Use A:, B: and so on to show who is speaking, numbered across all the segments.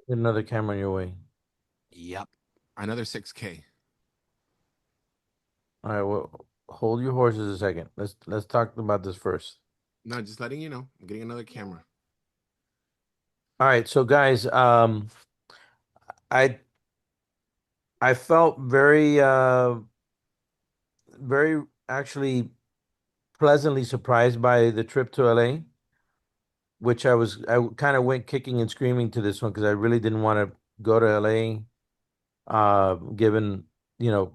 A: Get another camera on your way.
B: Yep. Another 6K.
A: All right, well, hold your horses a second. Let's talk about this first.
B: No, just letting you know. I'm getting another camera.
A: All right, so guys, I I felt very actually pleasantly surprised by the trip to LA, which I kind of went kicking and screaming to this one because I really didn't want to go to LA, given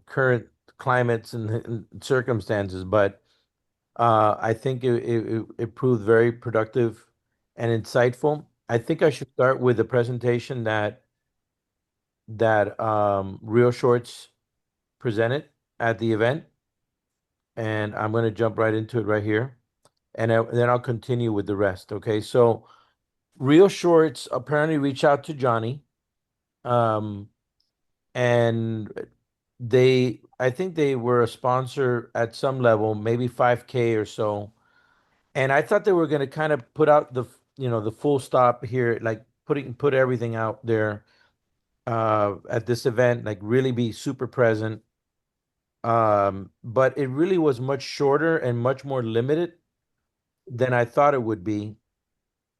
A: current climates and circumstances. But I think it proved very productive and insightful. I think I should start with the presentation that Real Shorts presented at the event, and I'm going to jump right into it right here, and then I'll continue with the rest. Okay, so Real Shorts apparently reached out to Johnny, um, and I think they were a sponsor at some level, maybe 5K or so. And I thought they were going to kind of put out the full stop here, like put everything out there at this event, like really be super present. But it really was much shorter and much more limited than I thought it would be.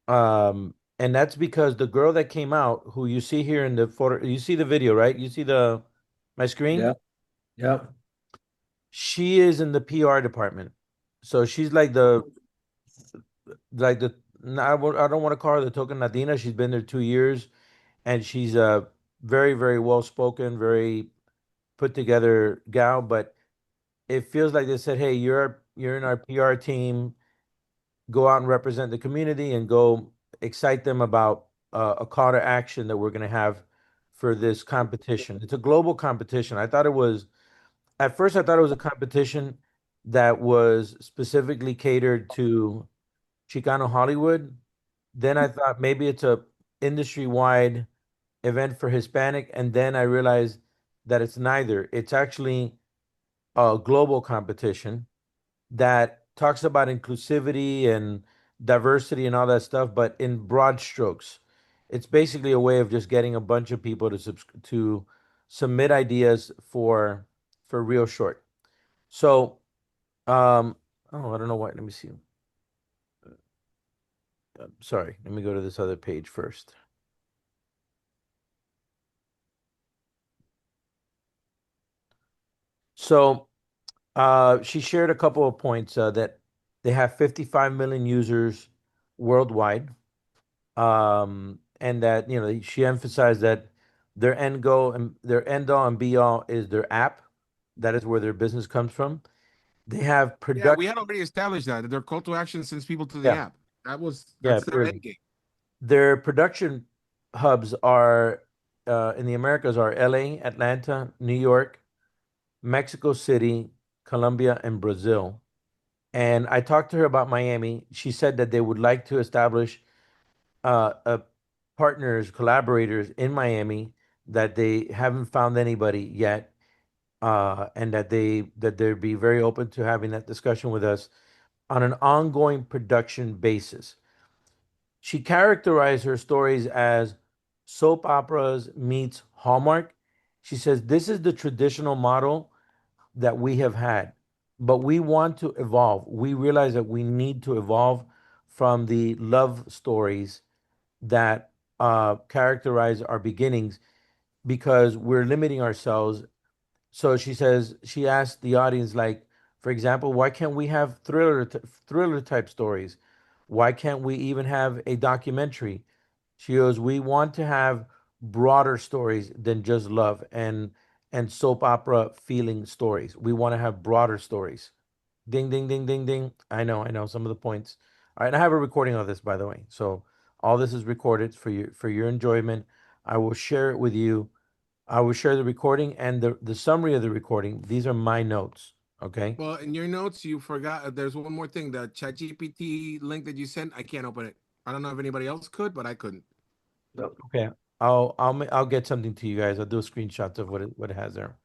A: And that's because the girl that came out, who you see here in the photo, you see the video, right? You see the my screen?
C: Yeah, yeah.
A: She is in the PR department. So she's like the no, I don't want to call her the token Latina. She's been there 2 years, and she's a very, very well spoken, very put together gal. But it feels like they said, "Hey, you're in our PR team. Go out and represent the community, and go excite them about a call to action that we're going to have for this competition. It's a global competition. I thought it was At first I thought it was a competition that was specifically catered to Chicano Hollywood. Then I thought maybe it's a industry-wide event for Hispanic, and then I realized that it's neither. It's actually a global competition that talks about inclusivity and diversity and all that stuff, but in broad strokes. It's basically a way of just getting a bunch of people to submit ideas for Real Short. So, oh, I don't know why. Let me see. Sorry, let me go to this other page first. So, she shared a couple of points that they have 55 million users worldwide, and that she emphasized that their end all and be all is their app. That is where their business comes from. They have
B: Yeah, we
A: production.
B: had already established that. Their call to action sends people to the
A: Yeah,
B: app.
A: yeah,
B: That's their
A: clearly.
B: end game.
A: Their production hubs are in the Americas are LA, Atlanta, New York, Mexico City, Colombia, and Brazil. And I talked to her about Miami. She said that they would like to establish partners, collaborators in Miami, that they haven't found anybody yet, and that they'd be very open to having that discussion with us on an ongoing production basis. She characterized her stories as soap operas meets Hallmark. She says this is the traditional model that we have had, but we want to evolve. We realize that we need to evolve from the love stories that characterize our beginnings because we're limiting ourselves. So she says she asked the audience, like, for example, why can't we have thriller type stories? Why can't we even have a documentary? She goes, we want to have broader stories than just love and soap opera feeling stories. We want to have broader stories. Ding, ding, ding, ding, ding. I know some of the points. All right, I have a recording of this, by the way. So all this is recorded for your enjoyment. I will share it with you. I will share the recording and the summary of the recording. These are my notes. Okay.
B: Well, in your notes, you forgot there's one more thing. The ChatGPT link that you sent, I can't open it. I don't know if anybody else could, but I couldn't.
A: Okay. I'll get something to you guys. I'll do screenshots of what it has there.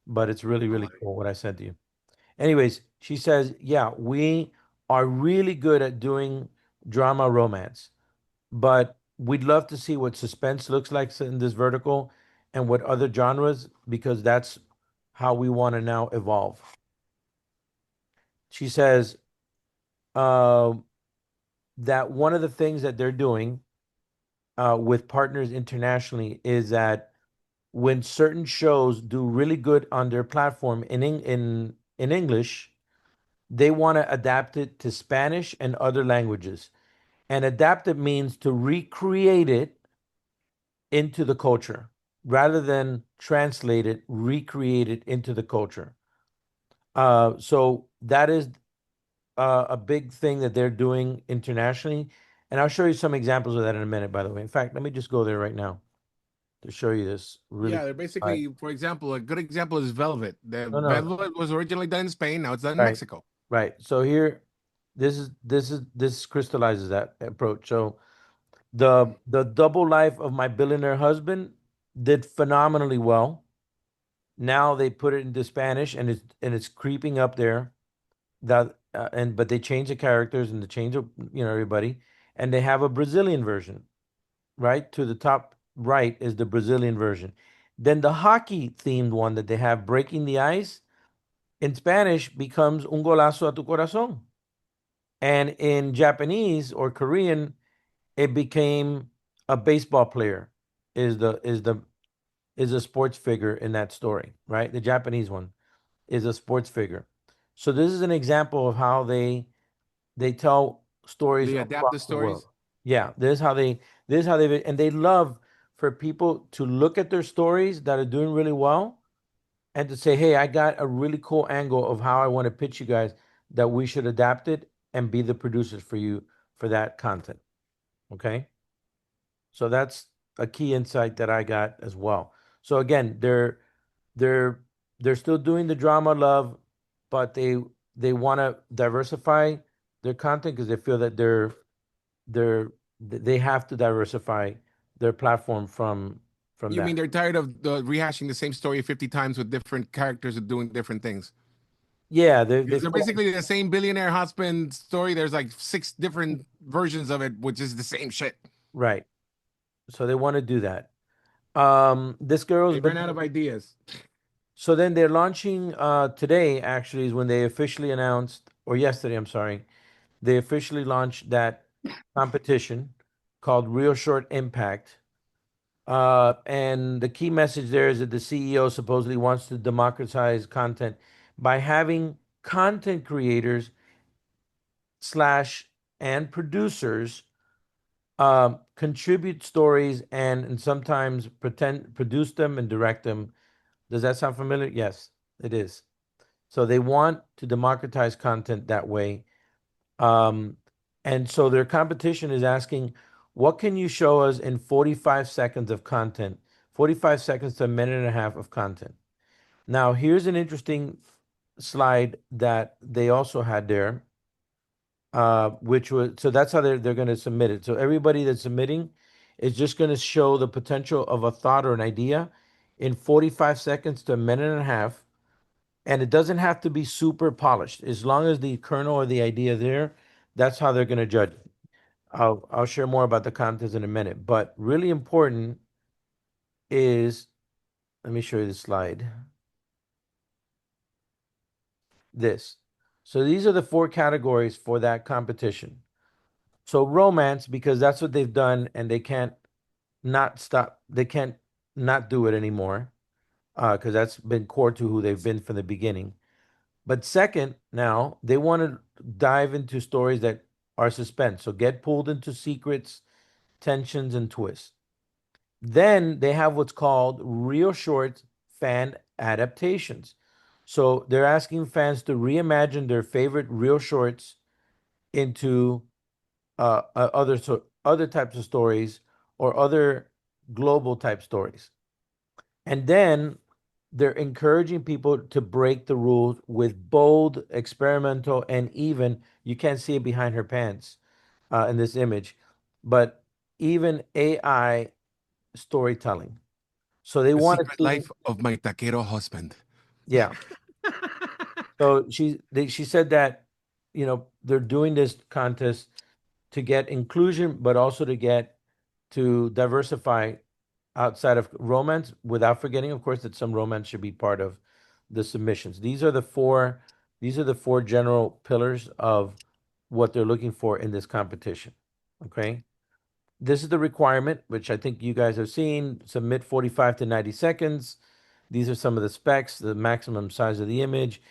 A: But it's really,
B: All
A: really
B: right.
A: cool what I sent you. Anyways, she says, yeah, we are really good at doing drama romance, but we'd love to see what suspense looks like in this vertical and what other genres, because that's how we want to now evolve. She says uh, that one of the things that they're doing with partners internationally is that when certain shows do really good on their platform in English, they want to adapt it to Spanish and other languages. And adapt it means to recreate it into the culture rather than translate it, recreate it into the culture. So that is a big thing that they're doing internationally. And I'll show you some examples of that in a minute, by the way. In fact, let me just go there right now to show you this really.
B: Yeah, they're
A: Right.
B: basically, for example, a good example is Velvet. The
A: No, no.
B: Velvet was originally done in Spain. Now it's done in
A: Right.
B: Mexico.
A: Right. So here, this crystallizes that approach. So the double life of my billionaire husband did phenomenally well. Now they put it into Spanish and it's creeping up there. That and but they change the characters and they change everybody, and they have a Brazilian version. Right to the top right is the Brazilian version. Then the hockey themed one that they have, Breaking the Ice, in Spanish becomes Un golazo a tu corazón. And in Japanese or Korean, it became a baseball player is a sports figure in that story, right? The Japanese one is a sports figure. So this is an example of how they tell stories
B: They adapt
A: across
B: the
A: the world.
B: stories.
A: Yeah, this is how they and they love for people to look at their stories that are doing really well and to say, "Hey, I got a really cool angle of how I want to pitch you guys that we should adapt it and be the producers for you for that content." Okay? So that's a key insight that I got as well. So again, they're they're still doing the drama love, but they want to diversify their content because they feel that they're they have to diversify their platform from
B: You mean
A: that.
B: they're tired of rehashing the same story 50 times with different characters and doing different things?
A: Yeah, they
B: Because they're
A: feel like,
B: basically the same billionaire husband story. There's like six different versions of it, which is the same shit.
A: right. So they want to do that. This girl's
B: They ran
A: been
B: out of ideas.
A: so then they're launching today actually is when they officially announced, or yesterday, I'm sorry, they officially launched that competition called Real Short Impact. And the key message there is that the CEO supposedly wants to democratize content by having content creators slash and producers contribute stories and sometimes pretend produce them and direct them. Does that sound familiar? Yes, it is. So they want to democratize content that way. Um, and so their competition is asking, what can you show us in 45 seconds of content? 45 seconds to a minute and a half of content. Now, here's an interesting slide that they also had there, which was so that's how they're going to submit it. So everybody that's submitting is just going to show the potential of a thought or an idea in 45 seconds to a minute and a half. And it doesn't have to be super polished. As long as the kernel or the idea there, that's how they're going to judge it. I'll share more about the contents in a minute. But really important is, let me show you the slide. This. So these are the four categories for that competition. So romance, because that's what they've done, and they can't not stop. They can't not do it anymore, because that's been core to who they've been from the beginning. But second, now they want to dive into stories that are suspense. So get pulled into secrets, tensions, and twists. Then they have what's called real short fan adaptations. So they're asking fans to reimagine their favorite real shorts into other types of stories or other global type stories. And then they're encouraging people to break the rules with bold, experimental, and even, you can't see it behind her pants in this image, but even AI storytelling. So they
B: The
A: want to
B: secret
A: see,
B: life of my taquero husband.
A: yeah. So she said that, they're doing this contest to get inclusion, but also to get to diversify outside of romance, without forgetting, of course, that some romance should be part of the submissions. These are the four general pillars of what they're looking for in this competition. Okay. This is the requirement, which I think you guys have seen. Submit 45 to 90 seconds. These are some of the specs, the maximum size of the image.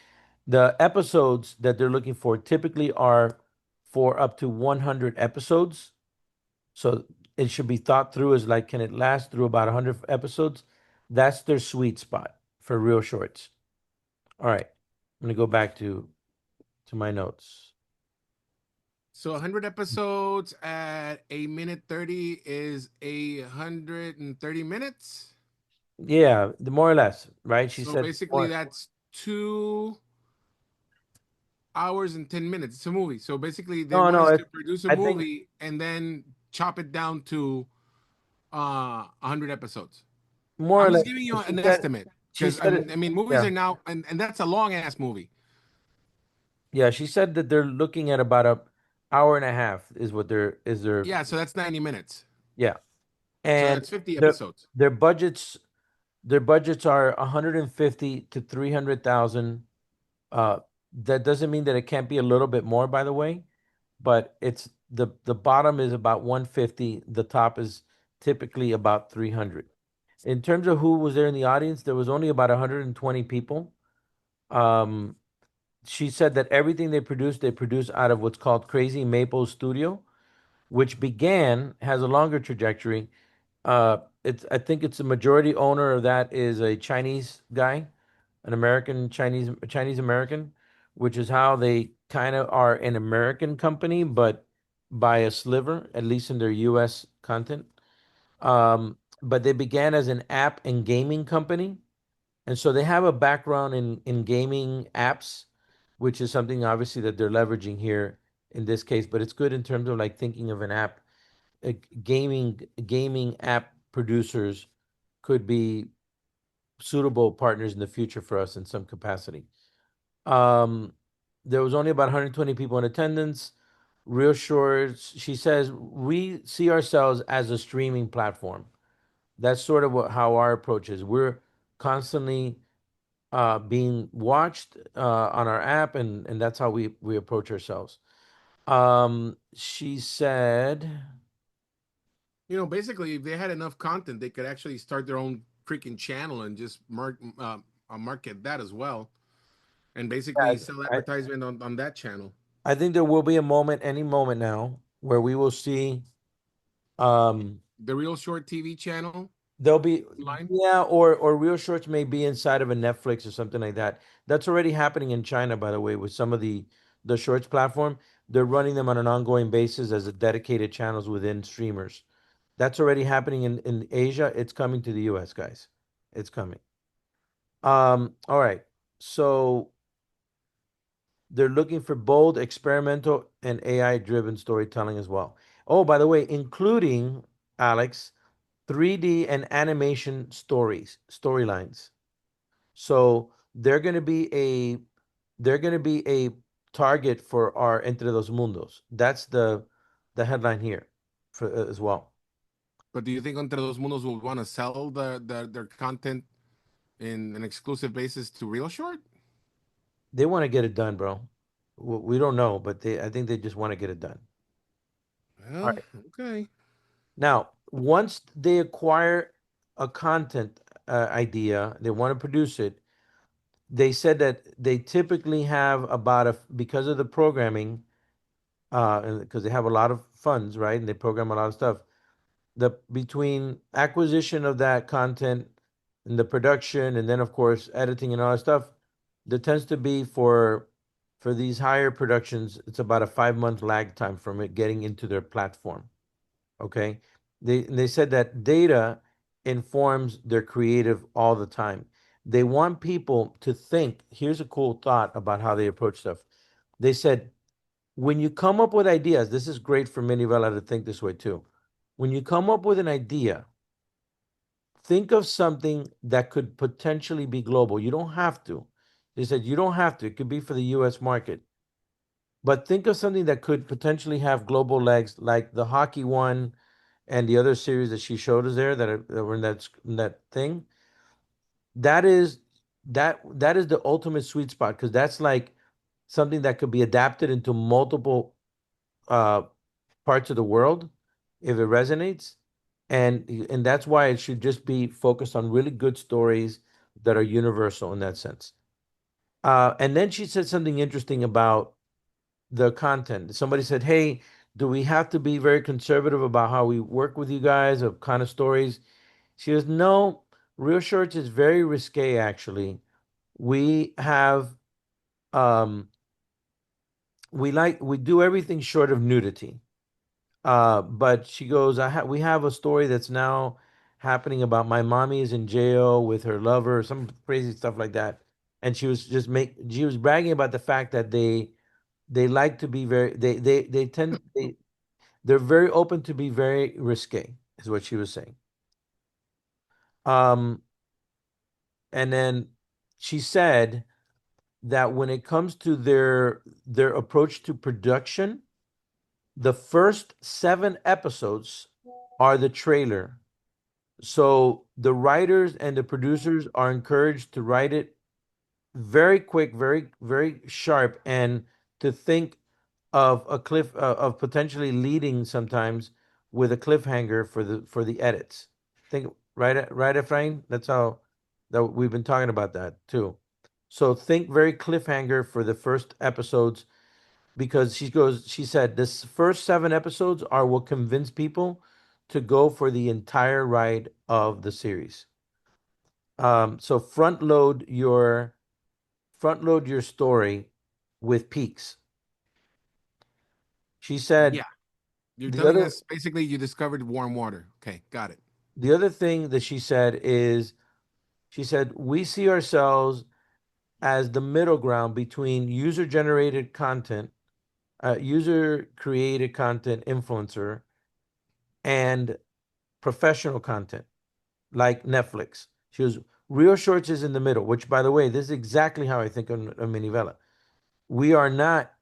A: The episodes that they're looking for typically are for up to 100 episodes. So it should be thought through as like, can it last through about 100 episodes? That's their sweet spot for real shorts. All right. I'm going to go back to my notes.
B: So 100 episodes at a minute 30 is 130 minutes.
A: Yeah, more or less, right? She
B: So
A: said
B: basically,
A: more.
B: that's 2 hours and 10 minutes. It's a movie. So basically, they
A: No,
B: want
A: no,
B: us to produce a
A: I think
B: movie and then chop it down to 100 episodes.
A: more or
B: I'm just
A: less.
B: giving you
A: She
B: an
A: said,
B: estimate
A: she
B: because
A: said it.
B: I mean, movies
A: Yeah.
B: are now, and that's a long ass movie.
A: Yeah, she said that they're looking at about a hour and a half is what their is their
B: Yeah, so that's 90 minutes.
A: yeah.
B: So
A: And
B: that's 50
A: their
B: episodes.
A: their budgets their budgets are 150 to 300,000. Uh, that doesn't mean that it can't be a little bit more, by the way, but it's the bottom is about 150, the top is typically about 300. In terms of who was there in the audience, there was only about 120 people. Um, she said that everything they produce out of what's called Crazy Maple Studio, which has a longer trajectory. I think it's the majority owner of that is a Chinese guy, an American Chinese American, which is how they kind of are an American company, but by a sliver, at least in their US content. But they began as an app and gaming company. And so they have a background in gaming apps, which is something obviously that they're leveraging here in this case, but it's good in terms of like thinking of an app. Gaming app producers could be suitable partners in the future for us in some capacity. Um, there was only about 120 people in attendance. Real Shorts, she says, we see ourselves as a streaming platform. That's sort of how our approach is. We're constantly being watched on our app, and that's how we approach ourselves. She said,
B: Basically, if they had enough content, they could actually start their own freaking channel and just market that as well, and basically sell
A: I,
B: advertisement on that channel.
A: I think there will be a moment, any moment now, where we will see um
B: The Real Short TV channel
A: there'll be
B: line.
A: yeah, or real shorts may be inside of a Netflix or something like that. That's already happening in China, by the way, with some of the shorts platform. They're running them on an ongoing basis as a dedicated channels within streamers. That's already happening in Asia. It's coming to the US, guys. It's coming. All right. So they're looking for bold, experimental, and AI driven storytelling as well. Oh, by the way, including Alex, 3D and animation storylines. So they're going to be a target for our Entre dos Mundos. That's the headline here for as well.
B: But do you think Entre Dos Mundos will want to sell their content in an exclusive basis to Real Short?
A: They want to get it done, bro. We don't know, but I think they just want to get it done. All
B: Well,
A: right.
B: okay.
A: Now, once they acquire a content idea, they want to produce it. They said that they typically have about because of the programming, because they have a lot of funds, right? And they program a lot of stuff. The between acquisition of that content and the production, and then of course editing and all that stuff, there tends to be for these higher productions, it's about a 5 month lag time from it getting into their platform. Okay. They said that data informs their creative all the time. They want people to think. Here's a cool thought about how they approach stuff. They said, when you come up with ideas, this is great for Minivela to think this way too. When you come up with an idea, think of something that could potentially be global. You don't have to. They said you don't have to. It could be for the US market. But think of something that could potentially have global legs, like the hockey one. and the other series that she showed us there that were in in that thing, that is that is the ultimate sweet spot because that's like something that could be adapted into multiple uh parts of the world if it resonates. And that's why it should just be focused on really good stories that are universal in that sense. And then she said something interesting about the content. Somebody said, "Hey, do we have to be very conservative about how we work with you guys of kind of stories?" She goes, "No, Real Shorts is very risque actually. We have um we do everything short of nudity." But she goes, we have a story that's now happening about my mommy is in jail with her lover, some crazy stuff like that. And she was bragging about the fact that they like to be very they tend they're very open to be very risque, is what she was saying. Um, and then she said that when it comes to their approach to production, the first 7 episodes are the trailer. So the writers and the producers are encouraged to write it very quick, very sharp, and to think of a cliff of potentially leading sometimes with a cliffhanger for the edits. Think right, Efrain? That's how that we've been talking about that too. So think very cliffhanger for the first episodes because she said this first 7 episodes are what convince people to go for the entire ride of the series. So front load your story with peaks. She said
B: Yeah, you're
A: the
B: telling
A: other
B: us basically you discovered warm water. Okay, got it.
A: the other thing that she said is she said we see ourselves as the middle ground between user generated content, user created content influencer, and professional content like Netflix. She was Real Shorts is in the middle, which by the way, this is exactly how I think of Minivela. We are not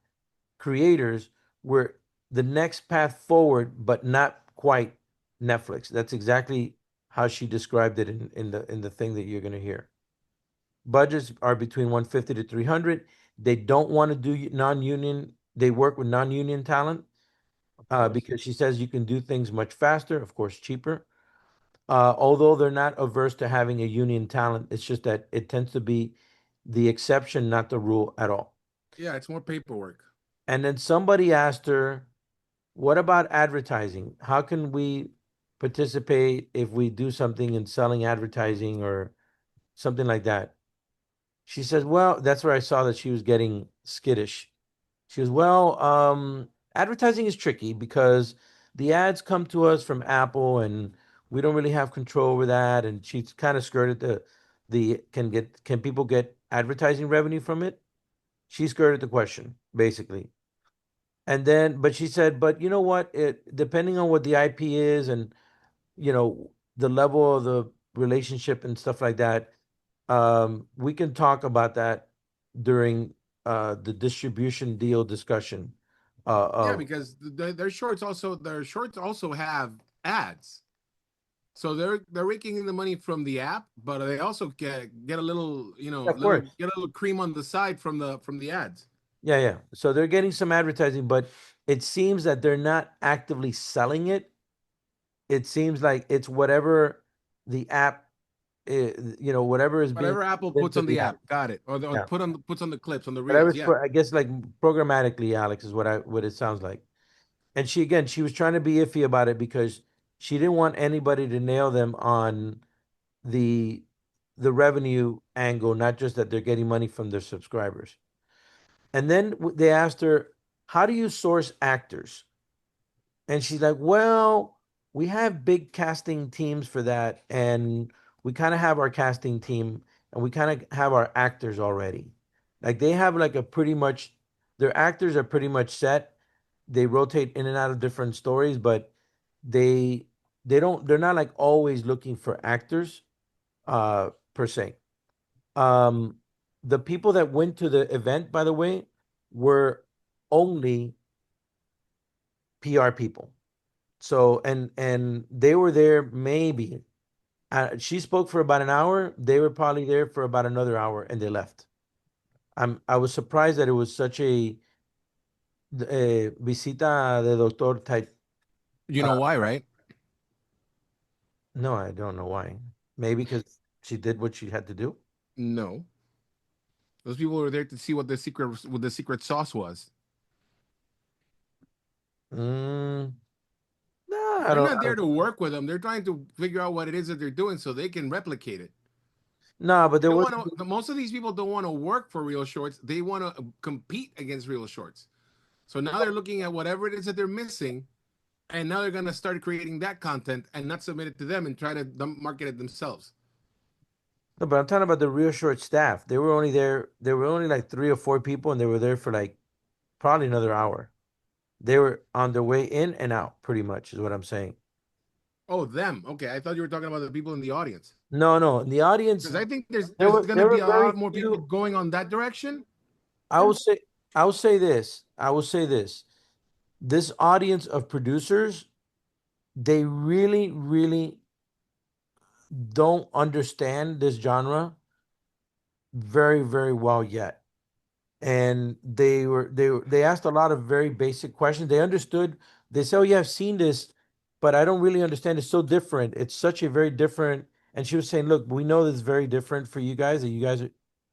A: creators, we're the next path forward, but not quite Netflix. That's exactly how she described it in the thing that you're gonna hear. Budgets are between 150 to 300. They don't want to do non-union. They work with non-union talent
B: Of course.
A: because she says you can do things much faster, of course, cheaper. Although they're not averse to having a union talent, it's just that it tends to be the exception, not the rule at all.
B: Yeah, it's more paperwork.
A: And then somebody asked her, what about advertising? How can we participate if we do something in selling advertising or something like that? She says, well, that's where I saw that she was getting skittish. She goes, well, advertising is tricky because the ads come to us from Apple and we don't really have control over that. And she's kind of skirted the can people get advertising revenue from it? She skirted the question, basically. And then, but she said, but you know what? It depending on what the IP is and the level of the relationship and stuff like that, we can talk about that during the distribution deal discussion.
B: Yeah,
A: Of
B: because their shorts also have ads. So they're raking in the money from the app, but they also get a little,
A: Of course,
B: get a little cream on the side from the ads.
A: yeah, yeah. So they're getting some advertising, but it seems that they're not actively selling it. It seems like it's whatever the app, whatever is being
B: Whatever Apple
A: put
B: puts
A: into
B: on
A: the
B: the
A: app.
B: app, got it. Or
A: Yeah.
B: puts on the clips on the reels.
A: Whatever's
B: Yeah,
A: I guess like programmatically, Alex, is what it sounds like. And she was trying to be iffy about it because she didn't want anybody to nail them on the the revenue angle, not just that they're getting money from their subscribers. And then they asked her, "How do you source actors?" And she's like, "Well, we have big casting teams for that, and we kind of have our casting team, and we kind of have our actors already. Like they have like a pretty much their actors are pretty much set. They rotate in and out of different stories, but they they're not like always looking for actors per se. Um the people that went to the event, by the way, were only PR people. So and they were there maybe. She spoke for about an hour. They were probably there for about another hour, and they left. I was surprised that it was such a visita de doctor type.
B: You
A: Uh,
B: know why, right?
A: no, I don't know why. Maybe because she did what she had to do.
B: No, those people were there to see what the secret sauce was.
A: Mm, no,
B: They're not
A: I
B: there
A: don't.
B: to work with them. They're trying to figure out what it is that they're doing so they can replicate it.
A: No, but
B: They
A: there
B: don't
A: was.
B: want to. Most of these people don't want to work for Real Shorts. They want to compete against Real Shorts. So now they're looking at whatever it is that they're missing, and now they're gonna start creating that content and not submit it to them and try to market it themselves.
A: No, but I'm talking about the real short staff. They were only there. There were only like three or four people, and they were there for like probably another hour. They were on their way in and out, pretty much, is what I'm saying.
B: Oh, them. Okay, I thought you were talking about the people in the audience
A: No, no. In the audience,
B: because I think
A: there
B: there's
A: were
B: gonna
A: there
B: be
A: were
B: a
A: very
B: lot more people
A: few.
B: going on that direction.
A: I will say, I will say this. I will say this. This audience of producers, they really, really don't understand this genre very, very well yet. And they asked a lot of very basic questions. They understood. They said, "Oh yeah, I've seen this, but I don't really understand. It's so different. It's such a very different." And she was saying, "Look, we know this is very different for you guys. That you guys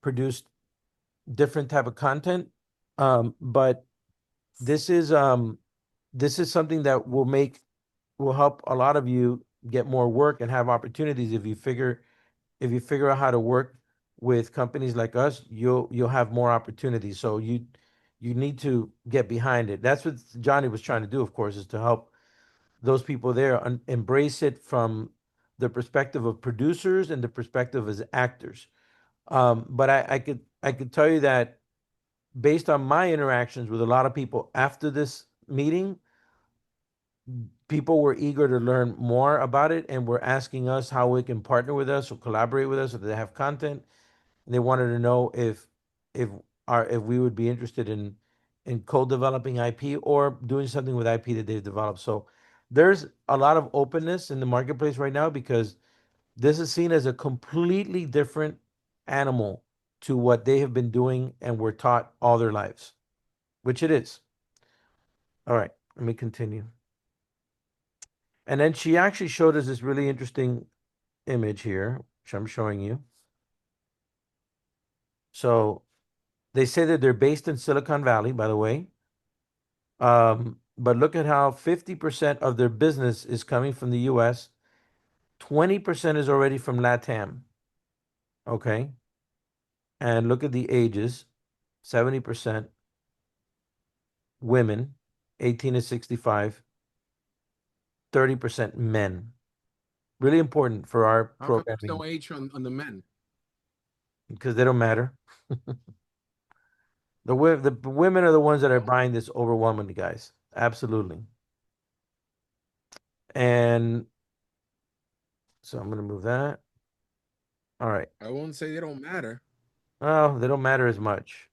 A: produced different type of content, but this is um this is something that will help a lot of you get more work and have opportunities if you figure out how to work with companies like us, you'll have more opportunities. So you need to get behind it. That's what Johnny was trying to do, of course, is to help those people there embrace it from the perspective of producers and the perspective as actors. But I could tell you that based on my interactions with a lot of people after this meeting, people were eager to learn more about it and were asking us how we can partner with us or collaborate with us if they have content. And they wanted to know if if we would be interested in co-developing IP or doing something with IP that they've developed. So there's a lot of openness in the marketplace right now because this is seen as a completely different animal to what they have been doing and were taught all their lives, which it is. All right, let me continue. And then she actually showed us this really interesting image here, which I'm showing you. So they say that they're based in Silicon Valley, by the way. But look at how 50% of their business is coming from the US, 20% is already from LATAM. Okay. And look at the ages, 70% women, 18 to 65, 30% men. Really important for our
B: How come there's
A: programming
B: no age on the men?
A: because they don't matter. The women are the ones that are buying this overwhelmingly, guys. Absolutely. And so I'm going to move that. All right.
B: I won't say they don't matter.
A: Oh, they don't matter as much.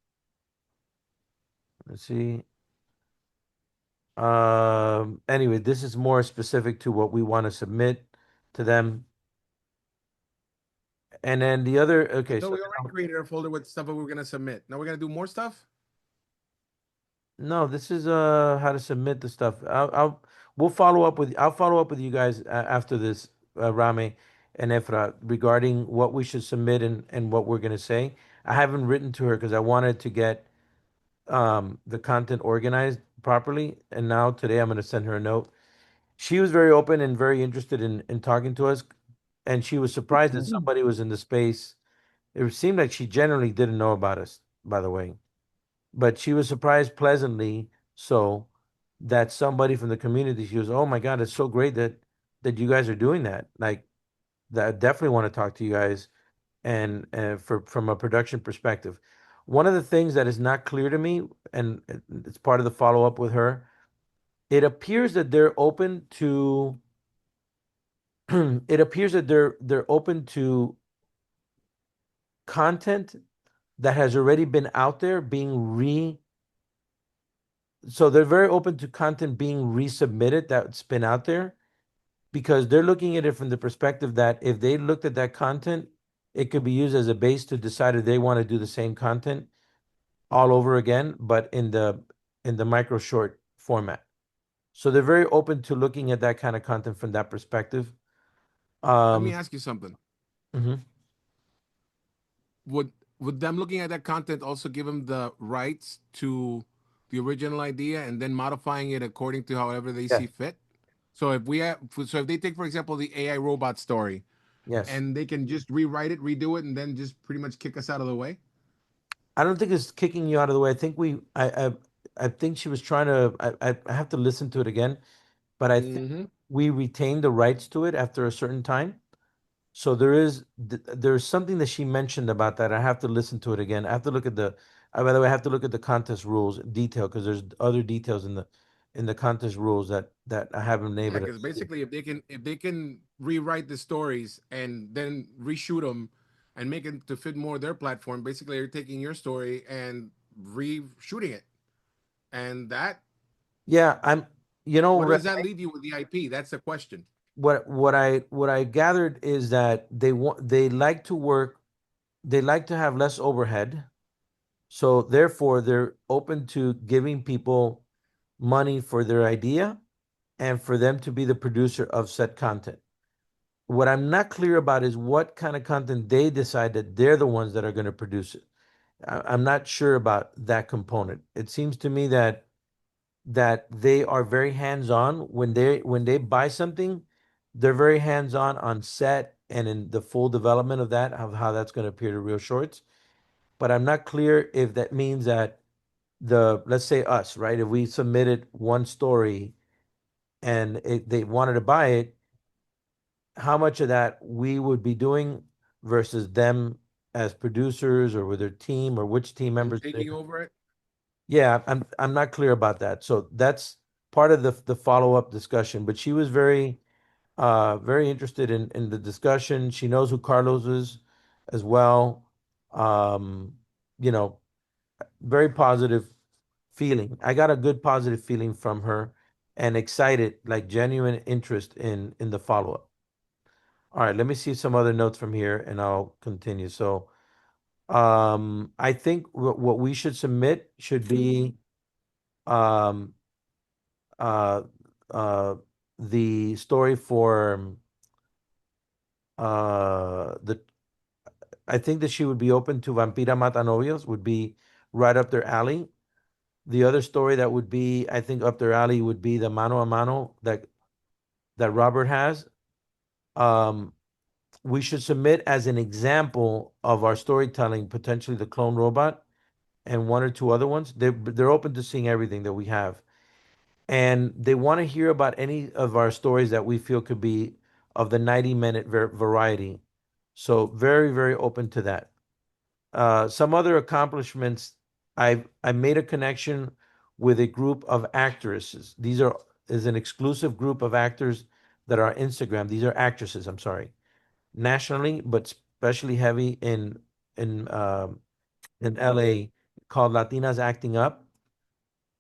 A: Let's see. Anyway, this is more specific to what we want to submit to them. And then the other,
B: I
A: okay,
B: thought
A: so
B: we already created a folder with stuff that we were gonna submit. Now we're gonna do more stuff.
A: no, this is how to submit the stuff. We'll follow up with I'll follow up with you guys after this, Rame and Efra, regarding what we should submit and what we're gonna say. I haven't written to her because I wanted to get the content organized properly, and now today I'm gonna send her a note. She was very open and very interested in talking to us, and she was surprised that somebody was in the space. It seemed like she generally didn't know about us, by the way, but she was surprised pleasantly so that somebody from the community, she was, oh my God, it's so great that you guys are doing that. Like that, I definitely want to talk to you guys and for from a production perspective. One of the things that is not clear to me, and it's part of the follow up with her, it appears that they're open to it appears that they're open to content that has already been out there being so they're very open to content being resubmitted that's been out there because they're looking at it from the perspective that if they looked at that content, it could be used as a base to decide if they want to do the same content all over again, but in the micro short format. So they're very open to looking at that kind of content from that perspective.
B: Let me
A: Um,
B: ask you something.
A: mhm.
B: Would would them looking at that content also give them the rights to the original idea and then modifying it according to however they see
A: Yes,
B: fit? So if we have, so if they take, for example, the AI robot story
A: yes.
B: and they can just rewrite it, redo it, and then just pretty much kick us out of the way.
A: I don't think it's kicking you out of the way. I think she was trying to. I have to listen to it again, but I think
B: Mm-hmm.
A: we retain the rights to it after a certain time. So there's something that she mentioned about that. I have to listen to it again. I have to look at the. By the way, I have to look at the contest rules in detail because there's other details in the contest rules that I haven't been
B: Yeah,
A: able to
B: because
A: see.
B: basically, if they can rewrite the stories and then reshoot them and make it to fit more their platform, basically, you're taking your story and reshooting it, and that,
A: Yeah,
B: what does that leave you with the IP? That's the question.
A: what I gathered is that they like to work, they like to have less overhead. So therefore, they're open to giving people money for their idea and for them to be the producer of said content. What I'm not clear about is what kind of content they decide that they're the ones that are going to produce it. I'm not sure about that component. It seems to me that they are very hands-on when they buy something, they're very hands-on on set and in the full development of that, of how that's going to appear to real shorts. But I'm not clear if that means that let's say us, right? If we submitted one story and they wanted to buy it, how much of that we would be doing versus them as producers or with their team or which team
B: And
A: members they.
B: taking over it.
A: Yeah, I'm not clear about that. So that's part of the follow-up discussion. But she was very interested in the discussion. She knows who Carlos is as well. Um, you know, very positive feeling. I got a good positive feeling from her and excited, like genuine interest in the follow-up. All right, let me see some other notes from here and I'll continue. So, I think what we should submit should be um uh uh the story for the I think that she would be open to Vampira Mata Novios would be right up their alley. The other story that would be, I think, up their alley would be the Mano a Mano that Robert has. Um, we should submit as an example of our storytelling, potentially the clone robot and one or two other ones. They're open to seeing everything that we have, and they want to hear about any of our stories that we feel could be of the 90-minute variety. So very open to that. Some other accomplishments. I made a connection with a group of actresses. These are is an exclusive group of actors that are on Instagram. These are actresses. I'm sorry, nationally, but especially heavy in LA, called Latinas Acting Up,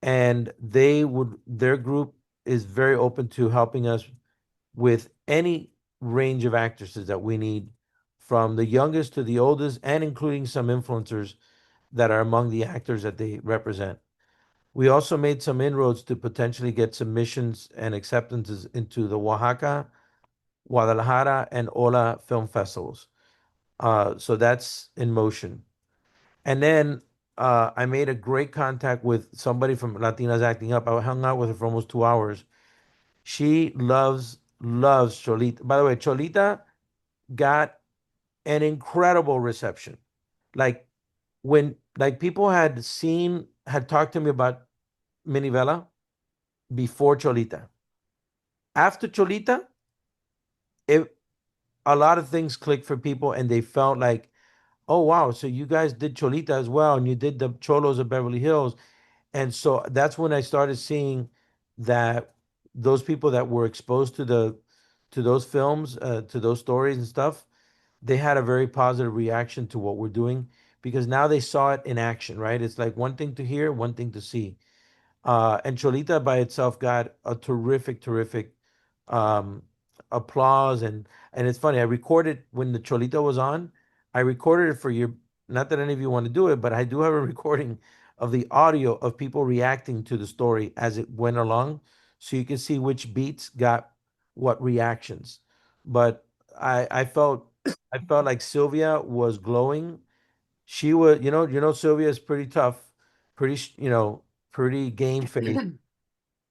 A: and their group is very open to helping us with any range of actresses that we need, from the youngest to the oldest, and including some influencers that are among the actors that they represent. We also made some inroads to potentially get submissions and acceptances into the Oaxaca, Guadalajara, and Ola film festivals. So that's in motion. And then I made a great contact with somebody from Latinas Acting Up. I hung out with her for almost 2 hours. She loves Cholita. By the way, Cholita got an incredible reception. Like like people had talked to me about Minivela before Cholita. After Cholita, it a lot of things clicked for people and they felt like, oh wow, so you guys did Cholita as well and you did the Cholos of Beverly Hills. And so that's when I started seeing that those people that were exposed to those films, to those stories and stuff, they had a very positive reaction to what we're doing because now they saw it in action, right? It's like one thing to hear, one thing to see. And Cholita by itself got a terrific um, applause. And it's funny, I recorded when the Cholita was on, I recorded it for you. Not that any of you want to do it, but I do have a recording of the audio of people reacting to the story as it went along. So you can see which beats got what reactions. But I felt like Sylvia was glowing. She was, Sylvia is pretty tough, pretty game face.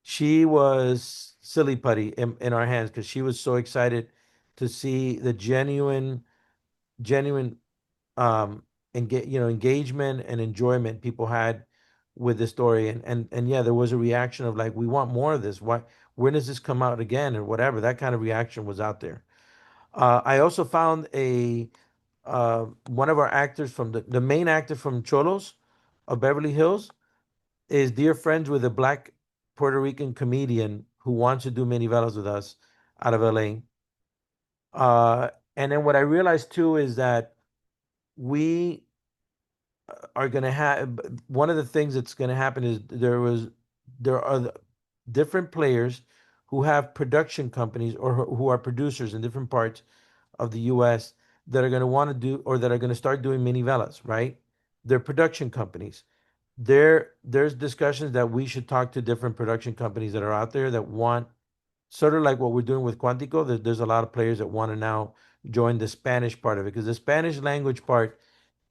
A: She was silly putty in our hands because she was so excited to see the genuine engagement and enjoyment people had with the story. And yeah, there was a reaction of like, we want more of this. Why, when does this come out again or whatever? That kind of reaction was out there. I also found a one of our actors from the main actor from Cholos of Beverly Hills is dear friends with a black Puerto Rican comedian who wants to do Minivelas with us out of LA. And then what I realized too is that we are going to have one of the things that's going to happen is there are different players who have production companies or who are producers in different parts of the US that are going to want to do or that are going to start doing Minivelas, right? They're production companies. There's discussions that we should talk to different production companies that are out there that want sort of like what we're doing with Quantico. There's a lot of players that want to now join the Spanish part of it because the Spanish language part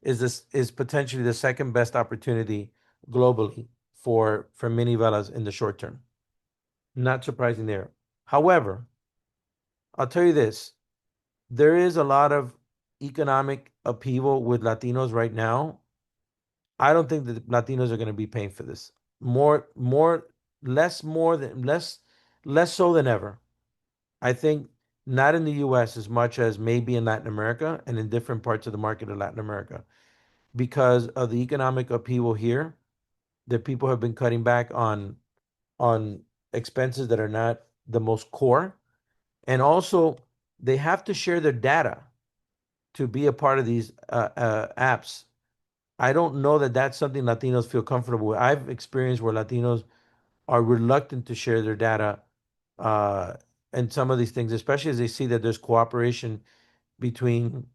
A: is potentially the second best opportunity globally for Minivelas in the short term. Not surprising there. However, I'll tell you this, there is a lot of economic upheaval with Latinos right now. I don't think that Latinos are going to be paying for this. More, less, more than less so than ever. I think not in the US as much as maybe in Latin America and in different parts of the market of Latin America because of the economic upheaval here that people have been cutting back on expenses that are not the most core. And also they have to share their data to be a part of these apps. I don't know that that's something Latinos feel comfortable with. I've experienced where Latinos are reluctant to share their data uh, and some of these things, especially as they see that there's cooperation between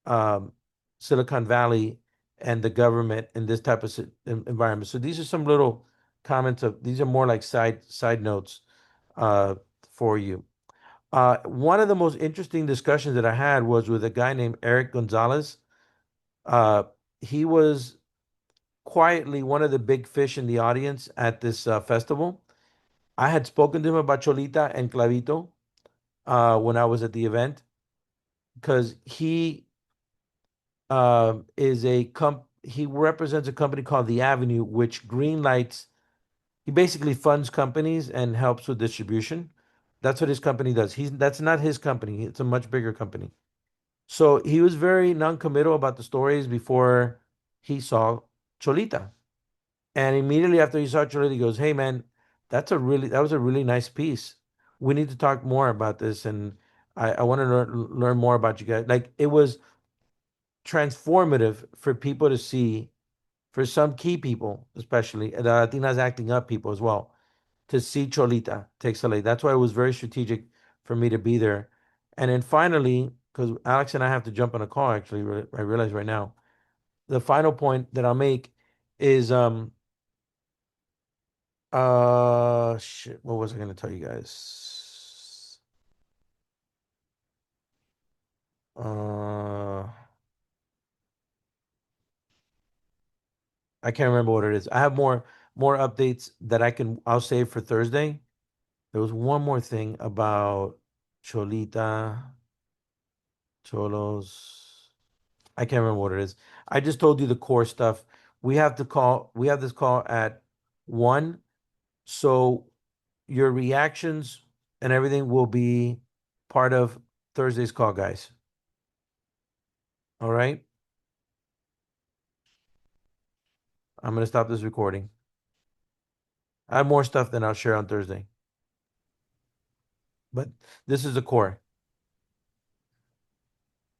A: um, Silicon Valley and the government in this type of environment. So these are some little comments of these are more like side notes uh, for you. One of the most interesting discussions that I had was with a guy named Eric Gonzalez. Uh, he was quietly one of the big fish in the audience at this festival. I had spoken to him about Cholita and Clavito when I was at the event because he represents a company called The Avenue, which greenlights. He basically funds companies and helps with distribution. That's what his company does. That's not his company. It's a much bigger company. So he was very non-committal about the stories before he saw Cholita. And immediately after he saw Cholita, he goes, "Hey man, that was a really nice piece. We need to talk more about this, and I want to learn more about you guys." Like it was transformative for people to see, for some key people, especially the Latinas acting up people as well, to see Cholita take Soleil. That's why it was very strategic for me to be there. And then finally, because Alex and I have to jump on a call, actually, I realize right now, the final point that I'll make is shit, what was I gonna tell you guys? Uh I can't remember what it is. I have more updates that I'll save for Thursday. There was one more thing about Cholita, Cholos. I can't remember what it is. I just told you the core stuff. We have this call at 1. So your reactions and everything will be part of Thursday's call, guys. All right? I'm gonna stop this recording. I have more stuff than I'll share on Thursday. But this is the core.